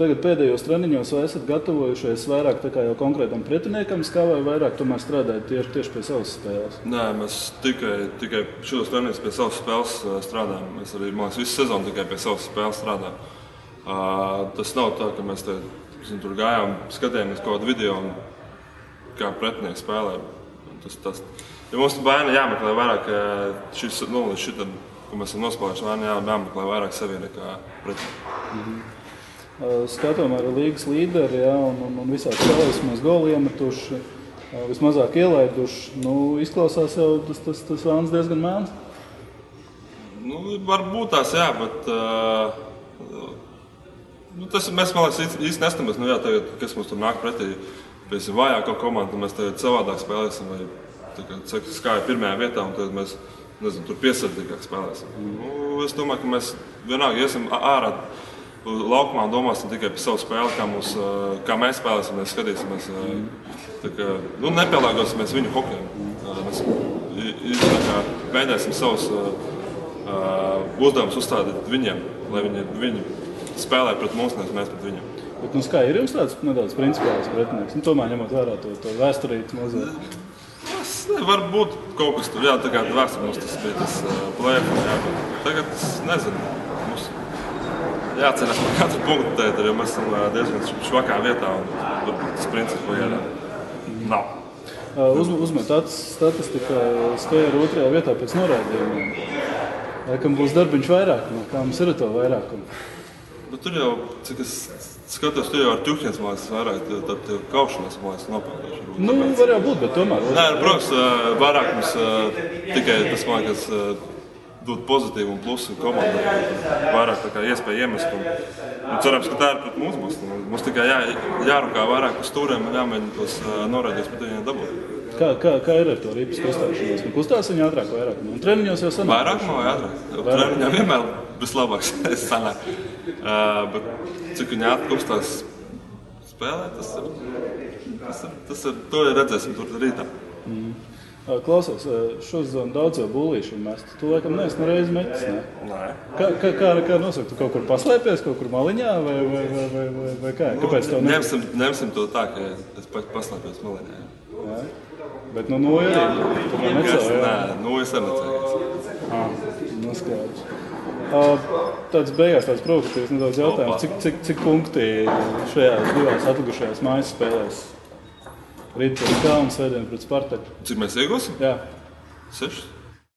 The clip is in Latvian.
tagad pēdējos treniņos vai esat gatavojušies vairāk tā kā jau konkrētam pretiniekam, vai vairāk tomēr strādājat tieši pie savas spēles? Nē, mēs tikai šos treniņus pie savas spēles strādājam. Mēs arī, man liekas, visu sezonu tikai pie savas spēles strādājam. Tas nav tā, ka mēs tur gājām, skatījāmies kaut kādu video un kā pretinieki spēlē. Ja mums vaina jāmeklē vairāk šis, līdz šitam, ko mēs esam nospēlējuši, vaina jāmeklē vairāk sevi nekā pretinieki. Skatām arī līgas līderi, un visādi spēlēs mēs goli iemetuši, vismazāk ielaiduši. Izklausās jau tas vāns diezgan mēns? Varbūt tās, jā, bet mēs, man liekas, īsti nestamies. Tagad, kas mums tur nāk pretī, piesim vājāko komandu, mēs tagad savādāk spēlēsim, vai skāja pirmajā vietā, un tad mēs, tur piesardzīgāk spēlēsim. Es domāju, ka mēs vienalga iesim ārā laukumā un domāsim tikai par savu spēli, kā mēs spēlēsim, mēs skatīsimies. Nepielāgosimies viņu hokejam. Mēs mēģināsim savus uzdevumus uzstādīt viņiem, lai viņi spēlē pret mums, nevis mēs pret viņiem. Bet kā ir jums tāds nedaudz principiāls pretinieks? Tomēr ņemot vērā to vēsturīti mazliet. Varbūt kaut kas tur, jā, tā kā vēstur mums tas bija tas play-off, jā, bet tagad es nezinu. Jācenās par katru punktu tēt, jo mēs esam diezgan švakā vietā un tas princips pagaidām nav. Uzmet statistika Skajaru 2. vietā pēc noraidījumiem. Laikam būs darbiņš vairākumā, kā mums ir to vairākumu? Bet tur jau, cik es skatos, tur jau ar Ķuhņas, man liekas, vairāk, tad kaušanās, man liekas, nopelnīšu. Var jau būt, bet tomēr. Nē, protams, vairākums tikai tas, man liekas, dot pozitīvu un plusu komandai, vairāk tā kā iespēja iemest. Un cerams, ka tā ir pret mums būs. Mums tikai jārukā vairāk uz stūriem un jāmēģina tos noraidījus pret viņiem dabūt. Kā ir ar to ripas kustēšanos? Kustās viņa ātrāk vai vairāk? Un treniņos jau sanāk? Vairāk vai ātrāk? Treniņā vienmēr vislabāks sanāk. Bet cik viņa kustās spēlē, tas ir, to redzēsim tur rītā. Klausos, šodien daudz jau bullīšu mest. Tu laikam neesi nereiz metis, ne? Nē. Kā nosaka? Tu kaut kur paslēpies, kaut kur maliņā vai kā? Kāpēc tev Ņemsim to tā, ka es paslēpies maliņā. Jā. Bet noja arī? Nē, nojas arī necējies. Noskaidrs. Tāds beigās tāds provokatīvs nedaudz jautājums. Cik punkti šajās divās atlikušajās mājas spēlēs? Rīt pret Kā un svētdien pret Spartaku. Cik mēs iegūsim? Jā. 6.